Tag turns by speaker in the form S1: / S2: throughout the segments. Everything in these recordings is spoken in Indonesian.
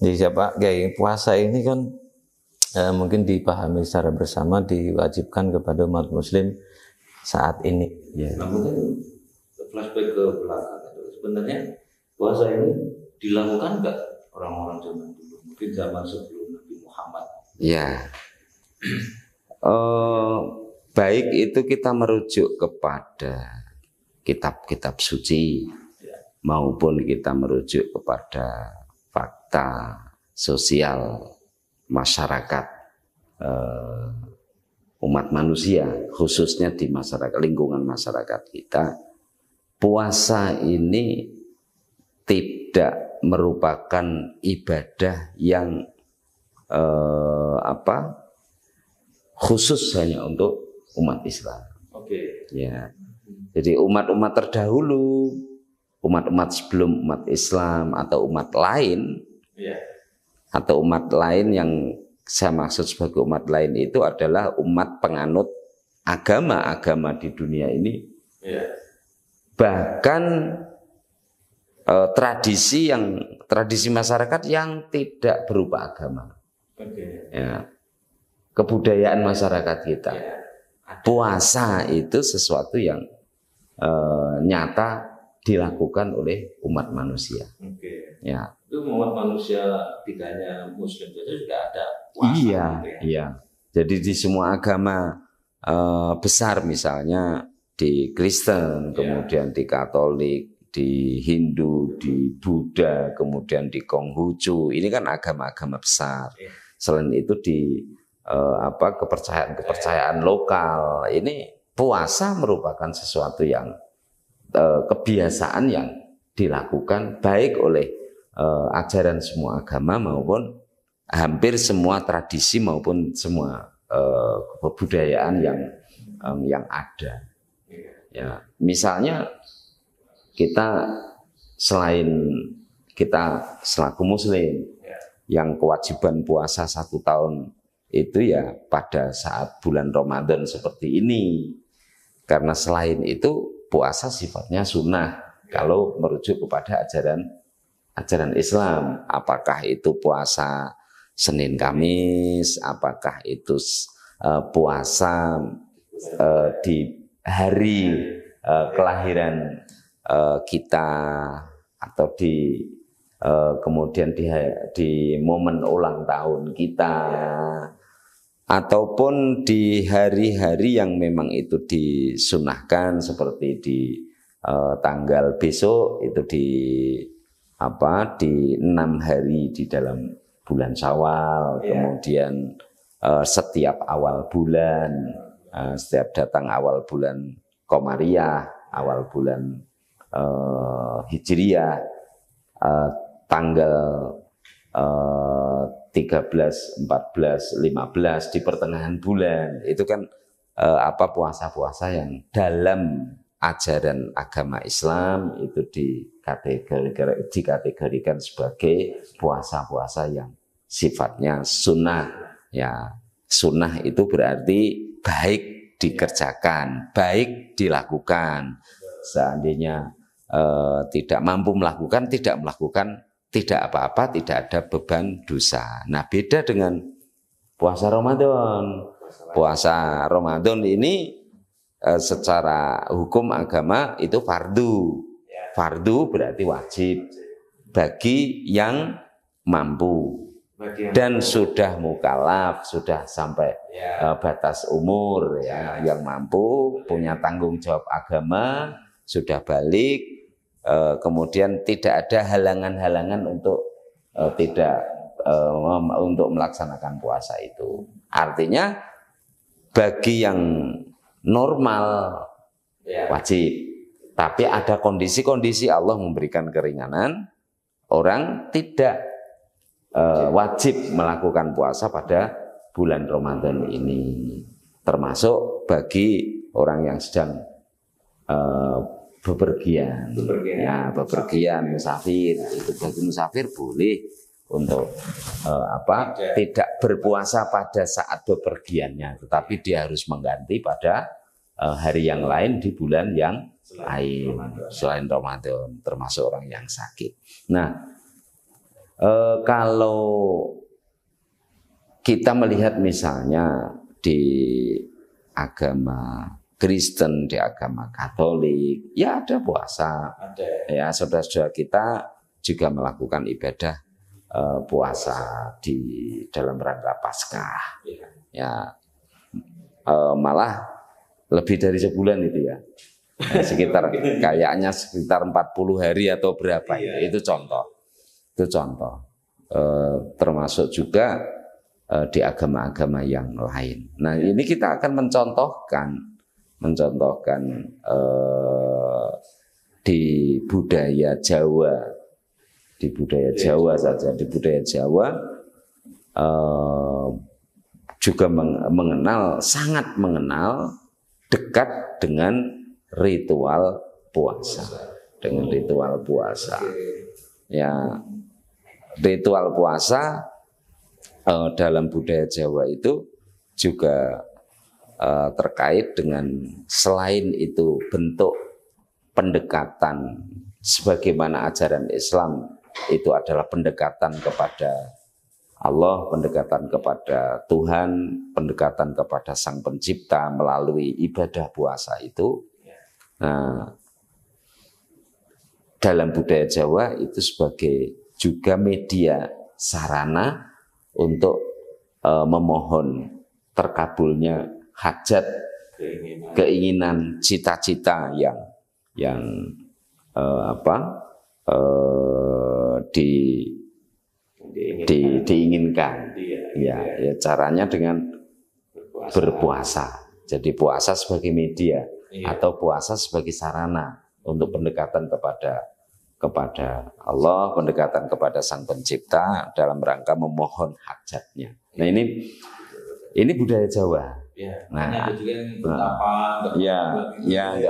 S1: Jadi siapa kayak puasa ini kan mungkin dipahami secara bersama diwajibkan kepada umat muslim saat ini.
S2: Ya. Namun kan flashback ke belakang, sebenarnya puasa ini dilakukan nggak orang-orang zaman dulu? Mungkin zaman sebelum Nabi Muhammad.
S3: Ya. Baik itu kita merujuk kepada kitab-kitab suci maupun kita merujuk kepada fakta sosial masyarakat umat manusia, khususnya di masyarakat, lingkungan masyarakat kita. Puasa ini tidak merupakan ibadah yang khusus hanya untuk umat Islam.
S2: Oke.
S3: Ya. Jadi umat-umat terdahulu, umat-umat sebelum umat Islam atau umat lain, atau umat lain yang saya maksud sebagai umat lain itu adalah umat penganut agama-agama di dunia ini. Bahkan tradisi masyarakat yang tidak berupa agama. Ya. Kebudayaan masyarakat kita. Puasa itu sesuatu yang nyata dilakukan oleh umat manusia. Ya.
S2: Itu umat manusia tidak hanya Muslim saja juga ada puasa.
S3: Iya. Jadi di semua agama besar, misalnya di Kristen, kemudian di Katolik, di Hindu, di Buddha, kemudian di Konghucu. Ini kan agama-agama besar. Selain itu di kepercayaan lokal. Ini puasa merupakan sesuatu yang kebiasaan yang dilakukan baik oleh ajaran semua agama maupun hampir semua tradisi maupun semua kebudayaan yang ada. Ya, misalnya kita selaku Muslim yang kewajiban puasa 1 tahun itu ya pada saat bulan Ramadan seperti ini. Karena selain itu puasa sifatnya sunnah kalau merujuk kepada ajaran Islam. Apakah itu puasa Senin Kamis, apakah itu puasa di hari kelahiran kita, atau kemudian di momen ulang tahun kita, ataupun di hari-hari yang memang itu disunahkan seperti di tanggal besok itu di 6 hari di dalam bulan Syawal, kemudian setiap awal bulan, setiap datang awal bulan Komariah, awal bulan Hijriyah, tanggal 13, 14, 15 di pertengahan bulan, itu kan puasa-puasa yang dalam ajaran agama Islam itu dikategorikan sebagai puasa-puasa yang sifatnya sunnah. Ya, sunnah itu berarti baik dikerjakan, baik dilakukan. Seandainya tidak mampu melakukan, tidak apa-apa, tidak ada beban dosa. Nah, beda dengan puasa Ramadan. Puasa Ramadan ini secara hukum agama itu fardu. Fardu berarti wajib bagi yang mampu dan sudah mukallaf, sudah sampai batas umur, yang mampu, punya tanggung jawab agama, sudah balik, kemudian tidak ada halangan-halangan untuk untuk melaksanakan puasa itu. Artinya bagi yang normal wajib, tapi ada kondisi-kondisi Allah memberikan keringanan, orang tidak wajib melakukan puasa pada bulan Ramadan ini, termasuk bagi orang yang sedang bepergian, musafir. Itu bagi musafir boleh untuk tidak berpuasa pada saat bepergiannya, tetapi dia harus mengganti pada hari yang lain di bulan yang lain selain Ramadan, termasuk orang yang sakit. Nah, Kalau kita melihat misalnya di agama Kristen, di agama Katolik, ya ada puasa.
S2: Ada.
S3: Ya, saudara-saudara kita juga melakukan ibadah puasa di dalam rangka Paskah. Ya, malah lebih dari sebulan itu ya. Sekitar kayaknya sekitar 40 hari atau berapa ya. Itu contoh. Itu contoh. Termasuk juga di agama-agama yang lain. Nah, ini kita akan mencontohkan di budaya Jawa, saja, di budaya Jawa juga sangat mengenal dekat dengan ritual puasa, Ya, ritual puasa dalam budaya Jawa itu juga terkait dengan, selain itu bentuk pendekatan sebagaimana ajaran Islam itu adalah pendekatan kepada Allah, pendekatan kepada Tuhan, pendekatan kepada Sang Pencipta melalui ibadah puasa itu. Nah, dalam budaya Jawa itu sebagai juga media sarana untuk memohon terkabulnya hajat, keinginan, cita-cita yang diinginkan. Ya, caranya dengan berpuasa. Jadi puasa sebagai media atau puasa sebagai sarana untuk pendekatan kepada Allah, pendekatan kepada Sang Pencipta dalam rangka memohon hajatnya. Nah, ini budaya Jawa. Nah, nggak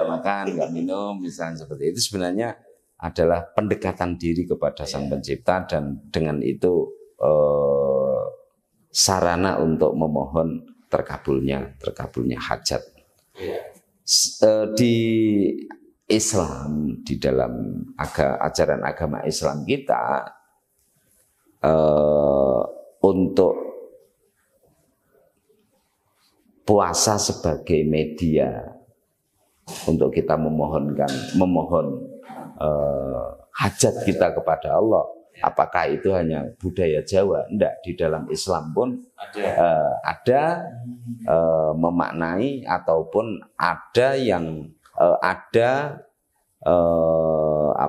S3: makan, nggak minum, misalnya seperti itu, sebenarnya adalah pendekatan diri kepada Sang Pencipta, dan dengan itu sarana untuk memohon terkabulnya hajat. Di Islam, di dalam ajaran agama Islam kita, untuk puasa sebagai media untuk kita memohon hajat kita kepada Allah. Apakah itu hanya budaya Jawa? Enggak, di dalam Islam pun ada memaknai ataupun ada yang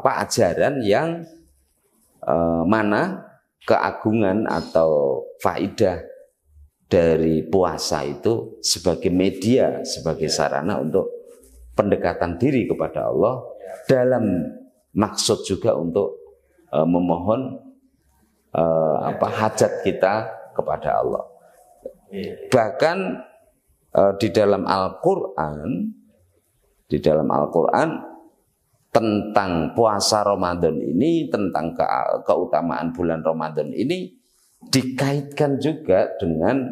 S3: ajaran yang mana keagungan atau faidah dari puasa itu sebagai media, sebagai sarana untuk pendekatan diri kepada Allah, dalam maksud juga untuk memohon hajat kita kepada Allah. Bahkan di dalam Al-Quran tentang puasa Ramadan ini, tentang keutamaan bulan Ramadan ini dikaitkan juga dengan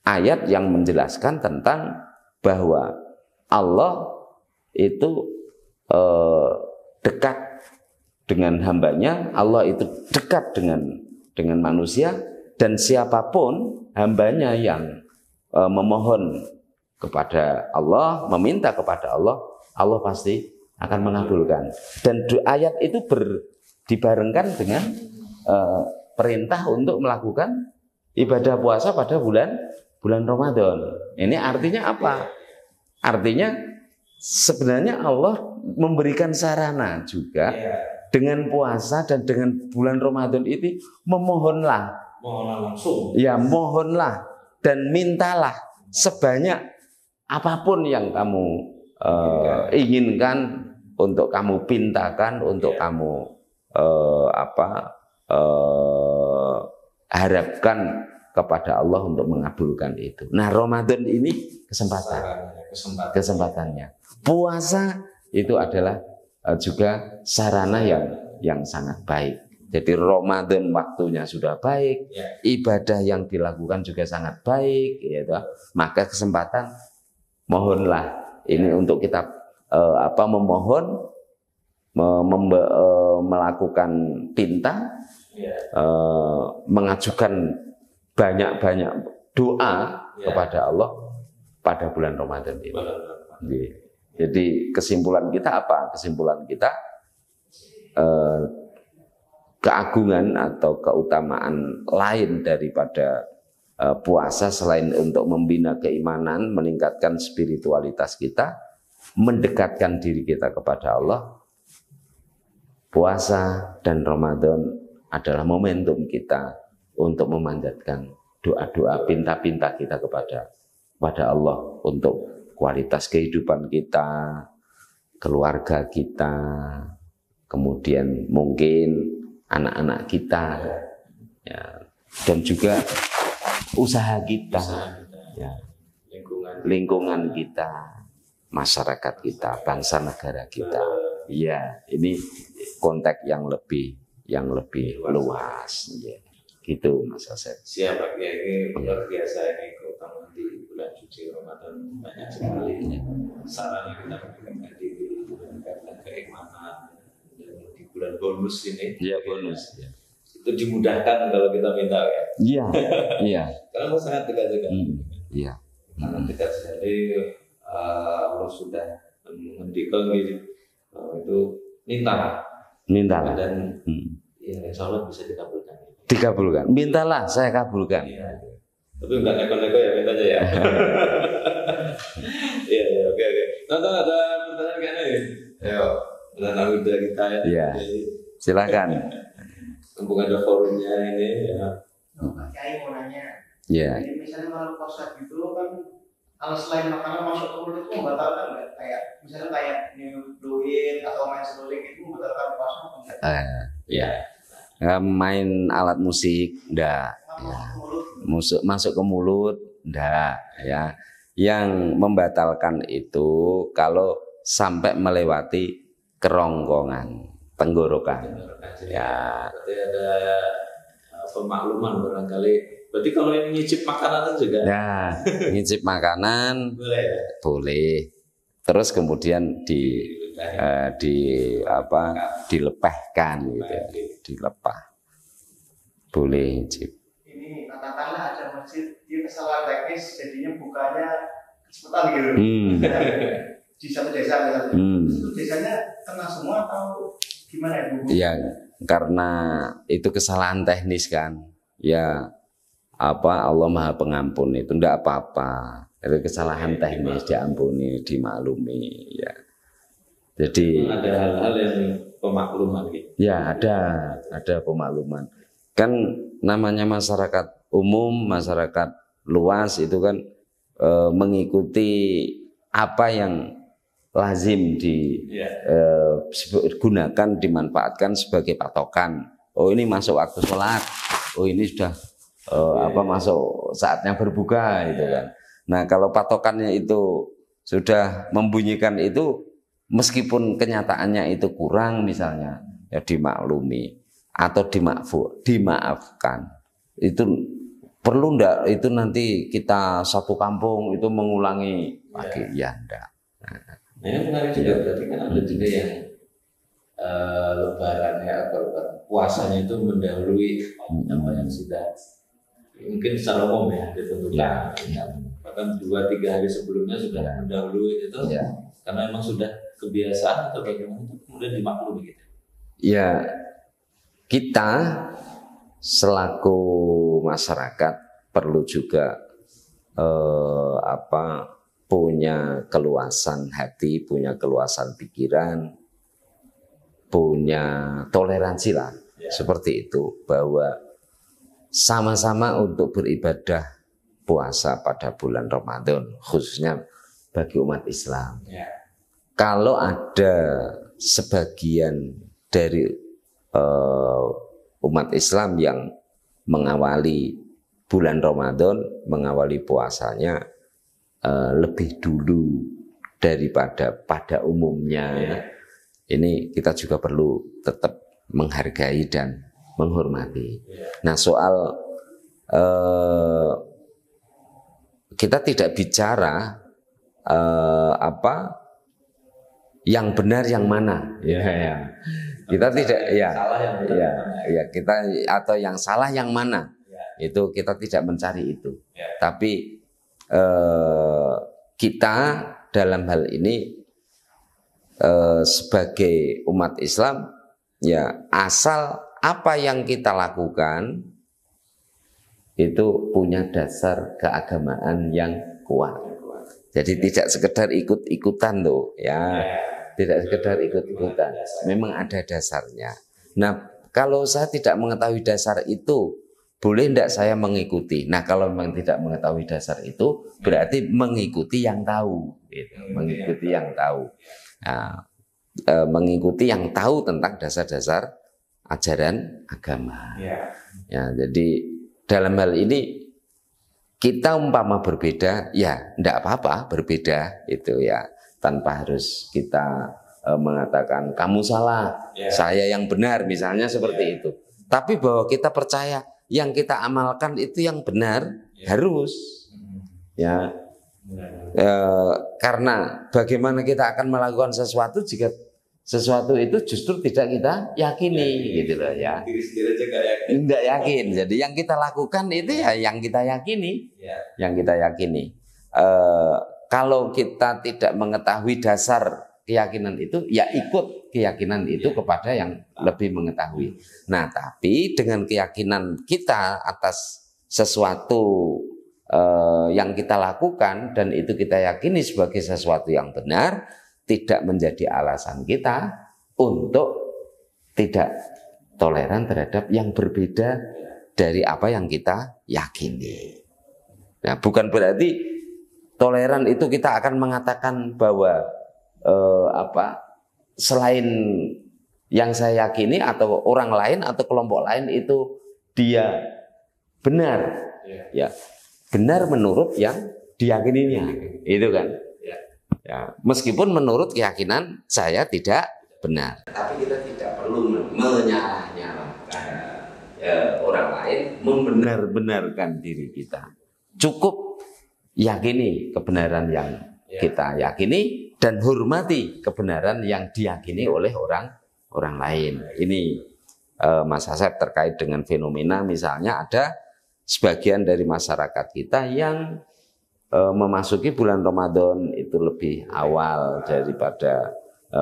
S3: ayat yang menjelaskan tentang bahwa Allah itu dekat dengan hambanya, Allah itu dekat dengan manusia, dan siapapun hambanya yang memohon kepada Allah, meminta kepada Allah, Allah pasti akan mengabulkan. Dan ayat itu dibarengkan dengan perintah untuk melakukan ibadah puasa pada bulan Ramadan. Ini artinya apa? Artinya sebenarnya Allah memberikan sarana juga dengan puasa dan dengan bulan Ramadan itu, memohonlah
S2: langsung.
S3: Ya, mohonlah dan mintalah sebanyak apapun yang kamu inginkan, untuk kamu pintakan, untuk kamu harapkan kepada Allah untuk mengabulkan itu. Nah, Ramadan ini kesempatannya. Puasa itu adalah juga sarana yang sangat baik. Jadi Ramadan waktunya sudah baik, ibadah yang dilakukan juga sangat baik, gitu. Maka kesempatan mohonlah ini untuk kita memohon melakukan pinta, mengajukan banyak-banyak doa kepada Allah pada bulan Ramadan ini. Jadi kesimpulan kita apa? Kesimpulan kita keagungan atau keutamaan lain daripada puasa selain untuk membina keimanan, meningkatkan spiritualitas kita, mendekatkan diri kita kepada Allah. Puasa dan Ramadan adalah momentum kita untuk memanjatkan doa-doa pinta-pinta kita kepada Allah untuk kualitas kehidupan kita, keluarga kita, kemudian mungkin anak-anak kita, ya, dan juga usaha kita, ya, lingkungan kita, masyarakat kita, bangsa negara kita. Ya, ini konteks yang lebih luas, ya. Gitu Mas Asep.
S2: Siap Pak Kiai, luar biasa ini keutamaan di bulan suci Ramadan, banyak sekali saran yang kita berikan di meningkatkan keimanan, dan di bulan bonus ini.
S3: Iya, bonus. Ya.
S2: Itu dimudahkan kalau kita minta ya.
S3: Iya, iya.
S2: Karena sangat dekat sekali.
S3: Iya.
S2: Sangat dekat sekali. Allah sudah menghentikan gitu. Itu minta. Dan ya, insya Allah bisa dikabulkan.
S3: Dikabulkan. Mintalah, saya kabulkan.
S2: Ya. Tapi enggak neko-neko ya mintanya ya. Iya, oke. Nonton ada pertanyaan kayaknya ya. Ayo, pertanyaan udah kita ya.
S3: Iya. Silakan.
S2: Mumpung ada forumnya ini ya.
S4: Kiai mau nanya.
S3: Iya.
S4: Jadi misalnya kalau puasa gitu kan, kalau selain makanan masuk ke mulut itu membatalkan nggak? Kayak misalnya kayak duit atau main seruling itu membatalkan puasa enggak?
S3: Iya. Main alat musik, enggak. Ya. Masuk ke mulut, enggak. Ya. Yang membatalkan itu kalau sampai melewati kerongkongan, tenggorokan. Ya.
S2: Berarti ada pemakluman barangkali. Berarti kalau yang nyicip makanan juga?
S3: Ya, nyicip makanan
S2: boleh ya?
S3: Boleh. Terus kemudian dilepehkan gitu. Dilepah. Boleh nyicip.
S4: Ini katakanlah ada masjid, dia kesalahan teknis jadinya bukanya kecepatan gitu. Di satu desa misalnya. Itu desanya kena semua atau gimana ya Bu?
S3: Ya, karena itu kesalahan teknis kan. Ya, Allah Maha Pengampun, itu enggak apa-apa. Itu kesalahan teknis, diampuni, dimaklumi, ya. Jadi
S2: ada hal-hal yang pemakluman gitu.
S3: Ya, ada pemakluman. Kan namanya masyarakat umum, masyarakat luas itu kan mengikuti apa yang lazim digunakan, dimanfaatkan sebagai patokan. Oh, ini masuk waktu sholat. Oh, ini sudah masuk saatnya berbuka gitu kan. Nah, kalau patokannya itu sudah membunyikan itu, meskipun kenyataannya itu kurang misalnya, ya dimaklumi atau dimaafkan. Itu perlu ndak itu nanti kita satu kampung itu mengulangi lagi? Ya enggak.
S2: Nah, ini menarik juga, berarti kan ada juga yang lebaran ya, atau puasanya itu mendahului apa yang sudah mungkin secara umum ya ditentukan. Bahkan 2-3 hari sebelumnya sudah mendahului itu, karena memang sudah kebiasaan atau bagaimana itu kemudian dimaklumi gitu.
S3: Ya, kita selaku masyarakat perlu juga punya keluasan hati, punya keluasan pikiran, punya toleransi lah, seperti itu, bahwa sama-sama untuk beribadah puasa pada bulan Ramadan, khususnya bagi umat Islam. Kalau ada sebagian dari umat Islam yang mengawali bulan Ramadan, mengawali puasanya lebih dulu daripada pada umumnya, ini kita juga perlu tetap menghargai dan menghormati. Nah, soal kita tidak bicara yang benar yang mana? Ya. Kita tidak kita atau yang salah yang mana? Itu kita tidak mencari itu. Tapi kita dalam hal ini sebagai umat Islam ya, asal apa yang kita lakukan itu punya dasar keagamaan yang kuat. Jadi tidak sekedar ikut-ikutan loh ya. Tidak sekedar ikut-ikutan. Memang ada dasarnya. Nah, kalau saya tidak mengetahui dasar itu, boleh tidak saya mengikuti? Nah, kalau memang tidak mengetahui dasar itu, berarti mengikuti yang tahu. Gitu. Mengikuti yang tahu. Nah, mengikuti yang tahu tentang dasar-dasar ajaran agama. Ya, jadi dalam hal ini kita umpama berbeda, ya tidak apa-apa berbeda itu ya, tanpa harus kita mengatakan kamu salah, saya yang benar, misalnya seperti itu. Tapi bahwa kita percaya yang kita amalkan itu yang benar, harus ya. Karena bagaimana kita akan melakukan sesuatu jika sesuatu itu justru tidak kita yakini, gitu loh ya. Tidak yakin. Jadi yang kita lakukan itu ya yang kita yakini, yang kita yakini. Kalau kita tidak mengetahui dasar keyakinan itu, ya ikut keyakinan itu kepada yang lebih mengetahui. Nah, tapi dengan keyakinan kita atas sesuatu yang kita lakukan dan itu kita yakini sebagai sesuatu yang benar, tidak menjadi alasan kita untuk tidak toleran terhadap yang berbeda dari apa yang kita yakini. Nah, bukan berarti toleran itu kita akan mengatakan bahwa selain yang saya yakini atau orang lain atau kelompok lain itu dia benar, ya benar menurut yang diyakininya, itu kan. Ya, meskipun menurut keyakinan saya tidak benar, tapi kita tidak perlu menyalah-nyalahkan orang lain, membenar-benarkan diri kita. Cukup yakini kebenaran yang kita yakini dan hormati kebenaran yang diyakini oleh orang lain. Ini Mas Asep terkait dengan fenomena, misalnya ada sebagian dari masyarakat kita yang memasuki bulan Ramadan itu lebih awal daripada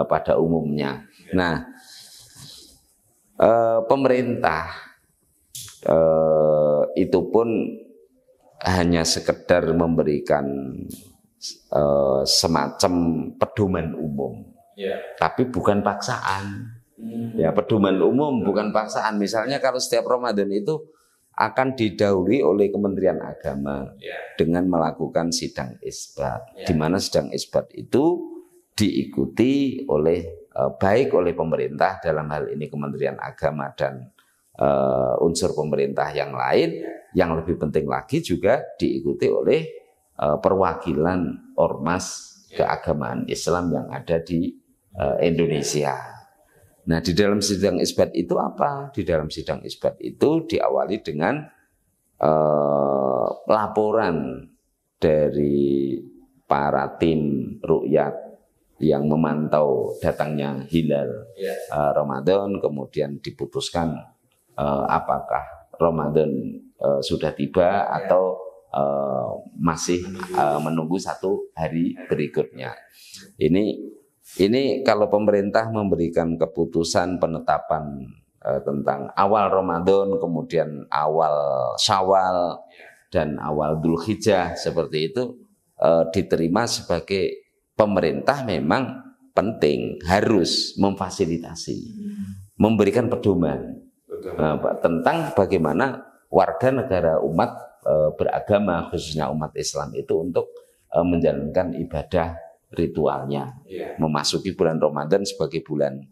S3: pada umumnya. Nah, pemerintah itu pun hanya sekedar memberikan semacam pedoman umum, tapi bukan paksaan. Ya, pedoman umum bukan paksaan. Misalnya kalau setiap Ramadan itu akan didahului oleh Kementerian Agama dengan melakukan sidang isbat, di mana sidang isbat itu diikuti oleh baik oleh pemerintah dalam hal ini Kementerian Agama dan unsur pemerintah yang lain, yang lebih penting lagi juga diikuti oleh perwakilan ormas keagamaan Islam yang ada di Indonesia. Nah, di dalam sidang isbat itu apa? Di dalam sidang isbat itu diawali dengan laporan dari para tim rukyat yang memantau datangnya hilal Ramadan, kemudian diputuskan apakah Ramadan sudah tiba atau masih menunggu satu hari berikutnya. Ini kalau pemerintah memberikan keputusan penetapan tentang awal Ramadan, kemudian awal Syawal dan awal Dzulhijjah seperti itu, diterima sebagai pemerintah memang penting, harus memfasilitasi, memberikan pedoman tentang bagaimana warga negara umat beragama, khususnya umat Islam itu untuk menjalankan ibadah ritualnya, memasuki bulan Ramadan sebagai bulan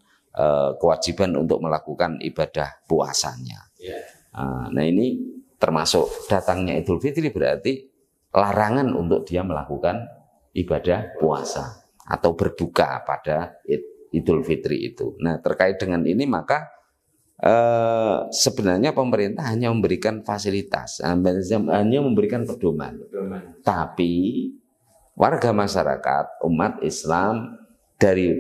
S3: kewajiban untuk melakukan ibadah puasanya. Nah, ini termasuk datangnya Idul Fitri berarti larangan untuk dia melakukan ibadah puasa atau berbuka pada Idul Fitri itu. Nah, terkait dengan ini maka sebenarnya pemerintah hanya memberikan fasilitas, hanya memberikan pedoman. Tapi warga masyarakat umat Islam dari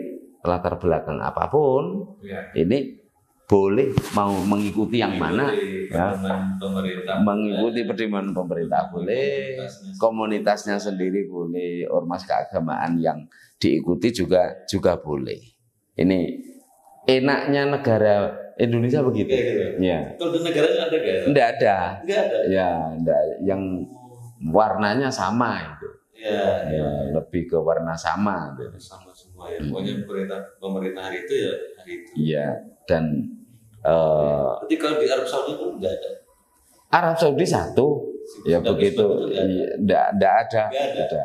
S3: latar belakang apapun, ini boleh mau mengikuti yang mana, ya, mengikuti pertimbangan pemerintah boleh, komunitasnya sendiri boleh, ormas keagamaan yang diikuti juga boleh. Ini enaknya negara Indonesia begitu. Ya.
S2: Kalau di negaranya ada nggak?
S3: Nggak ada.
S2: Nggak ada.
S3: Ya, enggak. Yang warnanya sama itu. Ya, lebih ke warna sama. Gitu.
S2: Sama semua ya. Pokoknya pemerintah hari itu ya hari itu.
S3: Iya. Dan
S2: tapi kalau di Arab Saudi itu nggak ada.
S3: Arab Saudi satu. Ya begitu. Nggak ada. Nggak ada.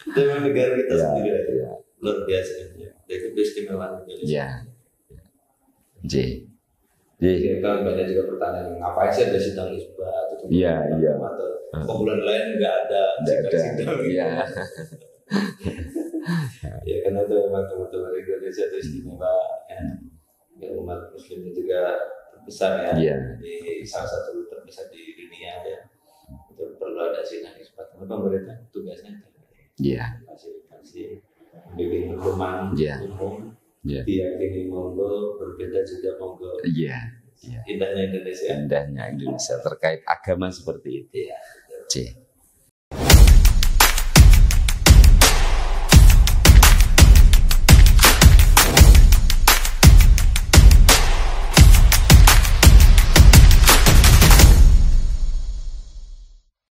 S2: Itu memang negara kita sendiri. Ya. Luar biasa. Itu keistimewaan Indonesia.
S3: Iya.
S2: Kan banyak juga pertanyaan, ngapain sih ada sidang isbat atau kumpulan lain nggak ada sidang.
S3: Iya.
S2: Ya karena itu memang teman-teman Indonesia itu istimewa ya. Umat Muslim juga terbesar ya. Di salah satu terbesar di dunia ya. Itu perlu ada sidang isbat. Karena pemerintah tugasnya fasilitasi, bikin rumah umum. Diyakini monggo, berbeda juga monggo. Indahnya Indonesia.
S3: Indahnya Indonesia terkait agama seperti itu.